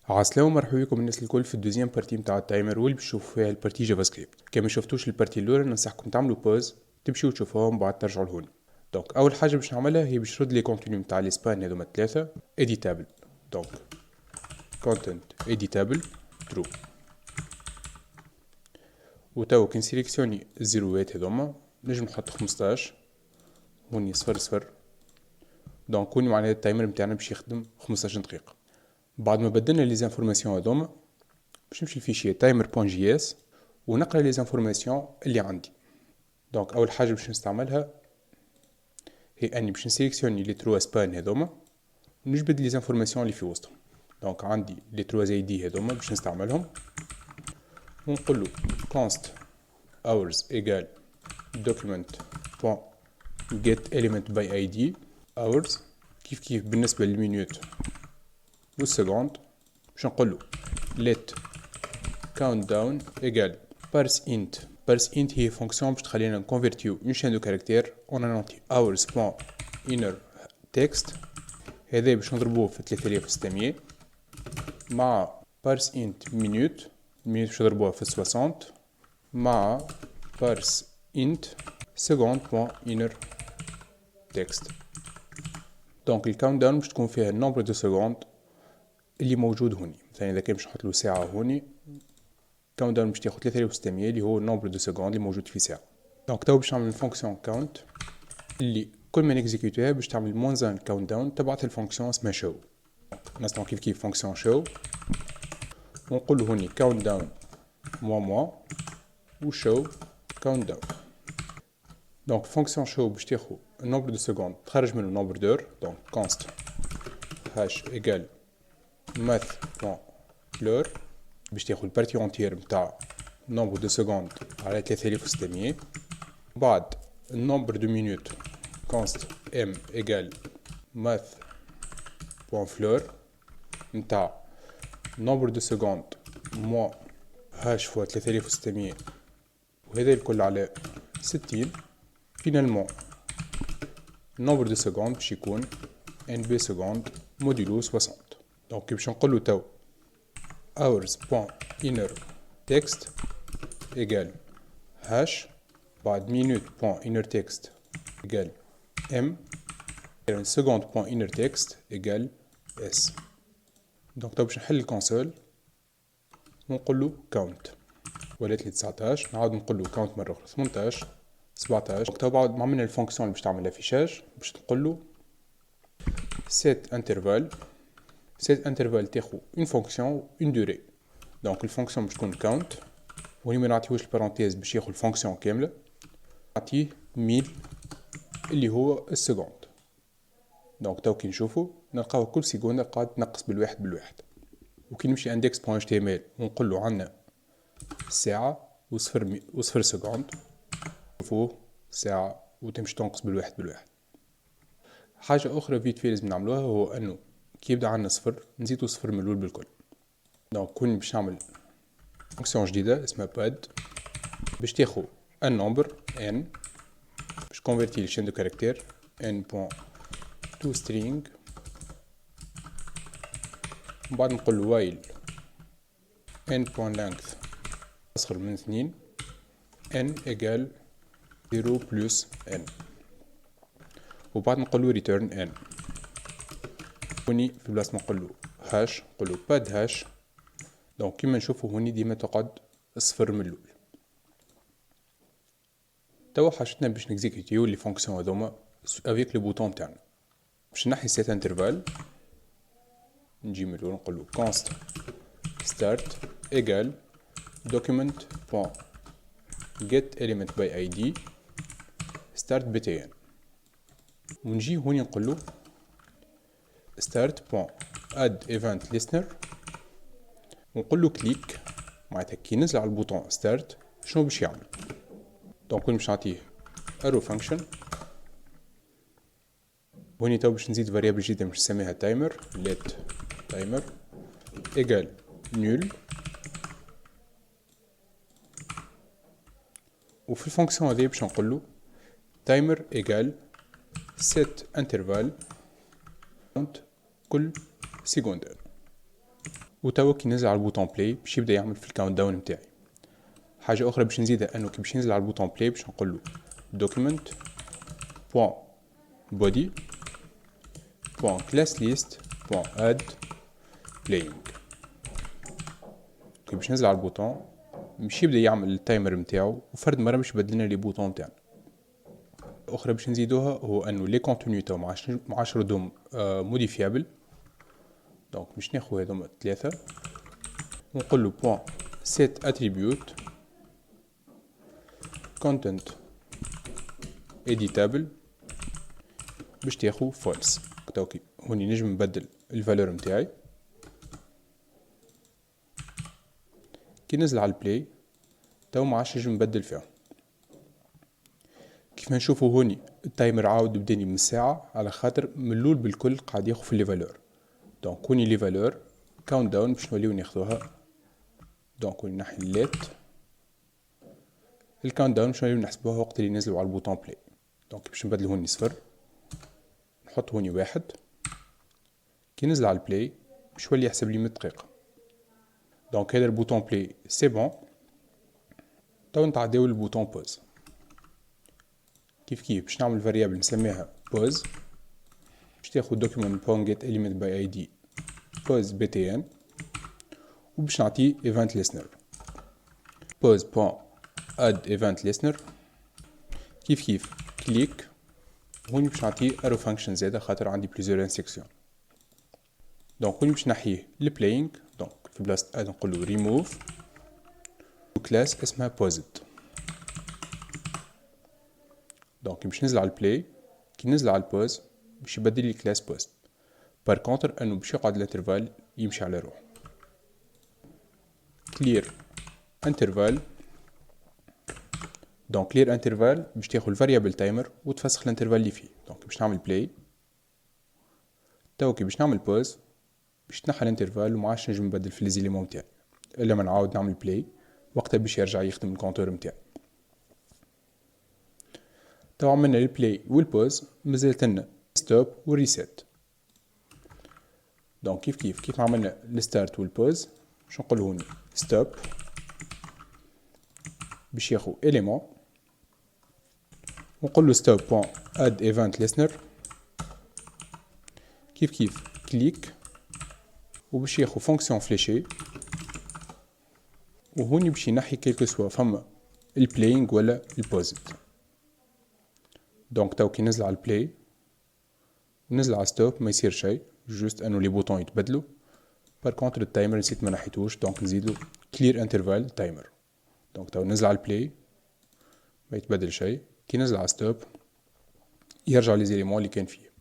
عسلامة ومرحبا بكم الناس الكل في الدوزيام بارتي متاع التايمر واللي باش تشوفوا فيها البارتي جافا سكريبت. كان ما شفتوش البارتي الاولى ننصحكم تعملوا بوز تمشيو تشوفوها ومن بعد ترجعوا لهون. دونك اول حاجه باش نعملها هي باش نرد لي كونتينيو متاع لي سبان هذوما الثلاثه اديتابل. دونك كونتنت اديتابل ترو، وتو كي نسيليكسيوني الزيروات هذوما نجم نحط 15 هوني صفر صفر. دونك هوني معناها التايمر متاعنا باش يخدم 15 دقيقه. بعد ما بدلنا لي زانفورماسيون هذوما باش نمشي الفيشيه timer.js ونقرا لي زانفورماسيون اللي عندي. دونك اول حاجه باش نستعملها هي اني باش نسيليكسيوني لي تروا سبان هذوما ونجبد لي زانفورماسيون اللي في وسطهم. دونك عندي لي تروا زي دي هذوما باش نستعملهم ونقول له const hours equal document get element by id hours كيف بالنسبه للمينوت والسكوند باش نقول له let countdown equal parseInt هي فونكسيون باش تخلينا نكونفيرتيو اون شين دو كاركتير اون ان انتي hours.inner text. هذا باش نضربوه في 3600 مع parseInt minute باش نضربوها في 60 مع parseInt second.inner text. دونك الكاونت داون باش تكون فيها النومبر دو سكوند اللي موجود هوني. مثلا اذا كان باش نحط له ساعه هوني كاونت داون باش تاخد 3600 اللي هو النومبر دو سكوند اللي موجود في ساعه. دونك تو باش نعمل الفونكسيون كاونت اللي كل ما نكزيكوتيها باش تعمل موان كاونت داون تبعت الفونكسيون اسمها شو. نستعمل كيف فونكسيون شو ونقول له هوني كاونت داون موا وشو كاونت داون. دونك فونكسيون شو باش تاخد النومبر دو سكوند تخرج منه نومبر دور. دونك const hash ايكال math.fleur باش تاخد البارتي اونتير متاع نومبر دو سكوند على 3600. بعد النومبر دو مينوت const m ايكال math.fleur متاع نومبر دو سكوند موا هاش فوا 3600 وهذا الكل على 60. فينالمون النومبر دو سكوند باش يكون nb سكوند موديلو 60. دونك باش نقولو تو hours.inner text equal hash بعد minute.inner text equal m second.inner text equal s. دونك تو باش نحل الكونسول ونقولو count ولات لي 19 نعاود نقولو count مرة أخرى 18 17. تو بعد ما عملنا الفونكسيون اللي باش تعمل افيشاج باش نقولو set interval تاخو اون فونكسيون اون دوري. دونك الفونكسيون باش تكون كاونت وني ما نعطيوش البارونتيز باش ياخو الفونكسيون كامله نعطيه 1000 اللي هو السكوند. دونك تو كي نشوفو نلقاو كل سيكوندا قاعد تنقص بالواحد وكي نمشي index.html ونقولو عندنا ساعه وصفر سكوند نشوفوه ساعه وتمشي تنقص بالواحد. حاجه اخرى فيت في لازم نعملوها هو انه كي يبدا عندنا صفر نزيدو صفر من الاول بالكل. دونك كون باش نعمل فونكسيون جديده اسمها باد باش تاخو ان نومبر n باش كونفيرتي لشين دو كاركتير n.to string من بعد نقول while n.length اصغر من 2 n equal 0 plus n وبعد نقولو return n. هوني في بلاصة ما نقولو هاش نقولو باد هاش. دونك كيما نشوفو هوني ديما تقعد الصفر من الاول. توا حاجتنا باش نكزيكوتيو لي فونكسيون هذوما افيك لو بوطون تاعنا. باش نحي سيت انترفال نجي من الاول نقولو const start equal document.get element by id start btn ونجي هوني نقولو start.add event listener ونقولو كليك معناتها كي نزل على البوطون ستارت شنو باش يعمل. دونك باش نعطيه arrow function هوني تو باش نزيد فاريابل جديدة باش نسميها timer let timer equal nul وفي الفونكسيون هذه باش نقولو timer equal set interval كل سيكوندين وتوا كي ننزل على البوطون بلاي باش يبدا يعمل في الكاونت داون نتاعي. حاجه اخرى باش نزيدها انه كي باش ينزل على البوطون بلاي باش نقول له document بوان body بوان class list بوان add playing. كي باش ننزل على البوطون باش يبدا يعمل التايمر نتاعو، وفرد مره باش يبدلنا لي بوطون نتاعنا. اخرى باش نزيدوها هو انه لي كونتوني تاعو معاش ردهم موديفيابل. دونك باش ناخذ هذوما 3 ونقول له بوان set attribute content editable باش تاخذ false. توكي هوني نجم نبدل الفالور نتاعي. كي نزل على البلاي تو ما عادش نجم نبدل فيها. كيف ما نشوفوا هوني التايمر عاود بداني من الساعه على خاطر من الاول بالكل قاعد ياخذ في لي فالور. دونك هوني لي فالور كاونت داون باش نوليو ناخذوها. دونك هوني نحي الليت الكاونت داون باش نوليو نحسبوها وقت اللي نزلوا على البوطون بلاي. دونك باش نبدل هوني 0 نحط هوني 1. كي نزل على البلاي باش يولي يحسب لي 100 دقيقه. دونك هذا البوطون بلاي سي بون. تو نتعداو للبوطون بوز. كيف باش نعمل فاريابل نسميها بوز باش تاخد document.get element by id pose btn وباش نعطيه event listener pose.add event listener. كيف كليك هوني باش نعطيه arrow function زاده خاطر عندي plusieurs instructions. دونك هوني باش نحيه البلاينج. دونك في بلاصه اد نقول له remove وكلاس اسمها posed. دونك باش ننزل على البلاي كي ننزل على البوز باش يبدل لي كلاس بوست. بار كونتر انه باش يقعد الانترفال يمشي على روح. كلير انترفال. دونك كلير انترفال باش تاخذ الفاريابل تايمر وتفسخ الانترفال اللي فيه. دونك باش نعمل بلاي تو كي باش نعمل بوز باش تنحى الانترفال وما عادش نجم نبدل في ليزيليمون نتاعي الا ما نعاود نعمل بلاي وقتها باش يرجع يخدم الكونتور نتاعي. تو عملنا البلاي والبوز مازالت لنا ستوب وريسيت. دونك كيف عملنا الستارت والبوز باش نقول هوني ستوب باش ياخذ اليمون ونقول له ستوب بوان اد ايفنت ليسنر. كيف كليك وباش ياخذ فونكسيون فليشي وهوني باش ينحي كيلكو سوا فما البلاينج ولا البوزيت. دونك تو كي نزل على البلاي ونزل على ستوب ما يصير شيء جوست انه لي بوطون يتبدلوا. بار كونتر التايمر نسيت ما نحيتوش دونك نزيدو كلير انترفال تايمر. دونك تو نزل على البلاي ما يتبدل شيء. كي نزل على ستوب يرجع لي زيليمون اللي كان فيه.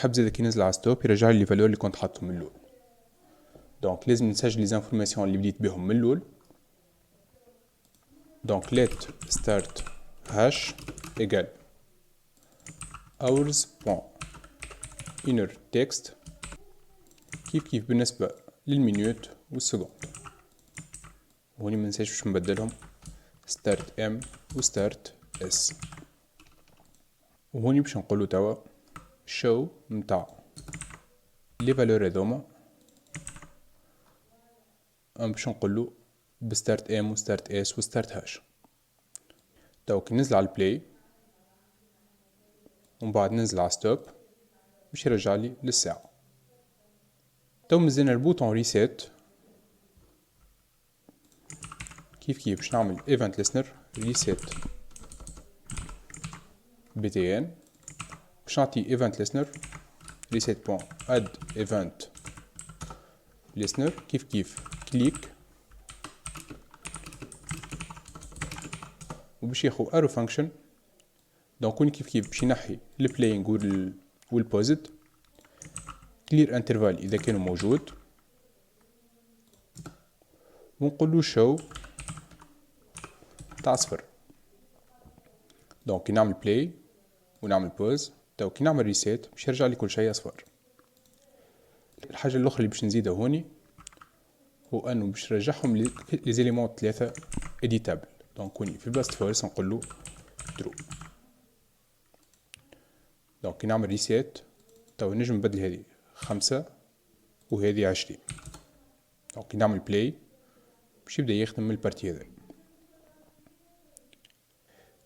حب زيدا كي نزل على ستوب يرجع لي الفالور اللي كنت حاطهم من الاول. دونك لازم نسجل لي زانفورماسيون اللي بديت بهم من الاول. دونك let start hash equal hours inner text. كيف بالنسبة للمينوت والسكوند. وهوني منساش باش نبدلهم start m و start s. وهوني باش نقولو توا show متاع لي فالور هذوما باش نقولو بستارت ام و ستارت اس و ستارت هاش. تو كي ننزل على البلاي ومن بعد ننزل على ستوب باش يرجع لي للساعة. تو مزينا البوطون ريسيت. كيف باش نعمل ايفنت ليسنر ريسيت btn باش نعطي ايفنت ليسنر ريسيت بوان اد ايفنت ليسنر. كيف كليك وباش ياخو arrow function. دونك هوني كيف باش ينحي البلاينج والبوزيت كلير انترفال اذا كانوا موجود ونقولو شو تاع صفر. دونك كي نعمل بلاي ونعمل بوز تو كي نعمل ريسيت باش يرجع لي كل شيء اصفر. الحاجه الاخرى اللي باش نزيدها هوني هو انه باش نرجعهم لي زيليمون 3 اديتابل. دونك هوني في بلاصه فورس نقول له ترو. دونك كي نعمل ريسيت تو نجم نبدل هذه 5 وهذه 20. دونك نعمل بلاي باش يبدا يخدم من البارتي هذا.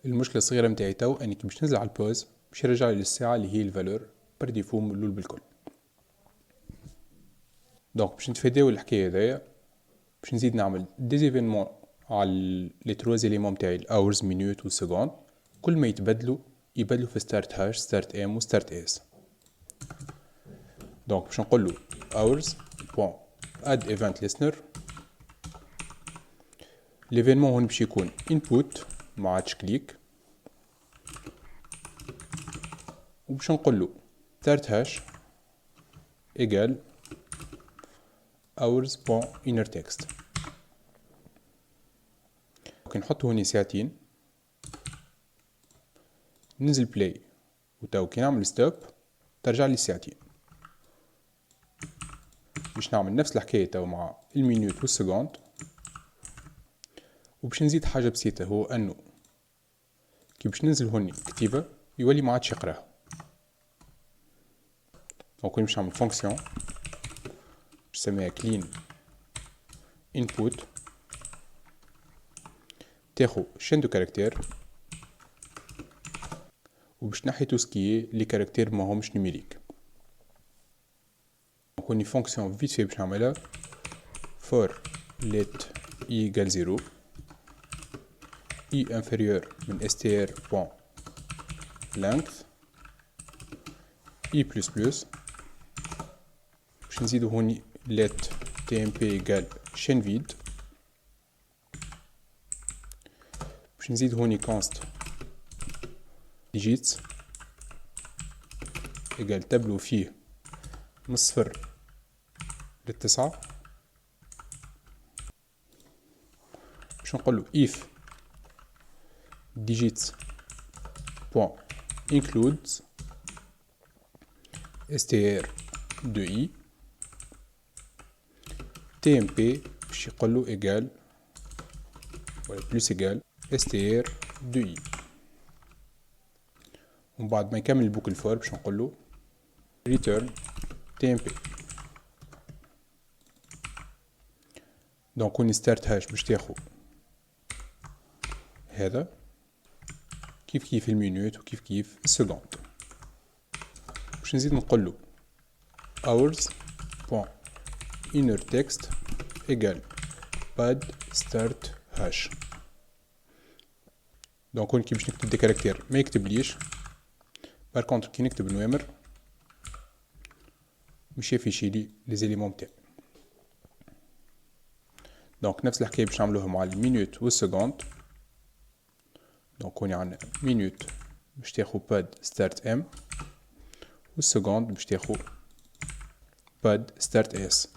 المشكله الصغيره نتاعي تو اني باش ننزل على البوز باش يرجع لي للساعه اللي هي الفالور بار ديفو ملول بالكل. دونك باش نتفاداو الحكايه هذايا باش نزيد نعمل دي زيفينمون على لي تروا زيليمون نتاعي الاورز مينوت والسكوند، كل ما يتبدلوا في ستارت هاش ستارت ام وستارت اس. دونك باش نقول له hours بون add event listener. ليفينمون هون باش يكون input ما عادش كليك، وباش نقول له start hash equal hours بون inner text. كي نحط هوني ساعتين ننزل بلاي وتو كي نعمل ستوب ترجع لي ساعتين. باش نعمل نفس الحكاية تو مع المينوت والسكوند، وباش نزيد حاجة بسيطة هو انه كي باش ننزل هوني كتيبة يولي ما عادش يقراها. دونك باش نعمل فونكسيون باش نسميها clean input تاخو شين دو كاركتير وباش نحي تو سكي لي كاركتير ما همش نيميريك. هوني فونكسيون فيت في باش نعملها for let i égale 0 i inférieur من str point length i plus plus. باش نزيدو هوني let tmp égale chaîne vide. باش نزيد هوني const digits égale تابلو فيه من الصفر للتسعة. باش نقولو if digits point includes str de i tmp باش يقولو égal ولا plus égal str de i. ومن بعد ما يكمل البوكل فور باش نقولو return tmp. دونك هوني ستارت هاش باش تاخو هذا كيف المينوت وكيف السكوند. باش نزيد نقولو hours point inner text égal pad start hash. دونك هون كي باش نكتب دي كاركتير ما يكتبليش، بار كونتر كي نكتب نوامر مش يفيشي لي لي زيليمون نتاعي. دونك نفس الحكايه باش نعملوها مع المينوت والسكوند. دونك هوني عندنا مينوت باش تاخو باد ستارت ام والسكوند باش تاخو باد ستارت اس.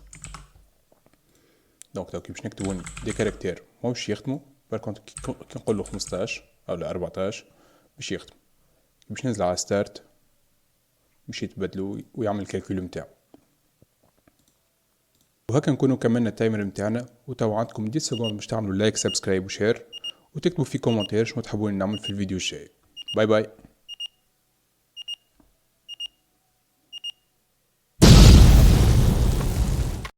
دونك كي باش نكتبو هوني دي كاركتير ماهوش يخدمو، بار كونتر كي نقولو 15 او 14 باش يخدم. باش ننزل على ستارت باش يتبدلو ويعمل الكالكول نتاعو. وهكا نكونوا كملنا التايمر نتاعنا. وتو عندكم 10 سكوند باش تعملوا لايك سبسكرايب وشير وتكتبوا في كومنتير شنو تحبون نعمل في الفيديو الجاي. باي باي.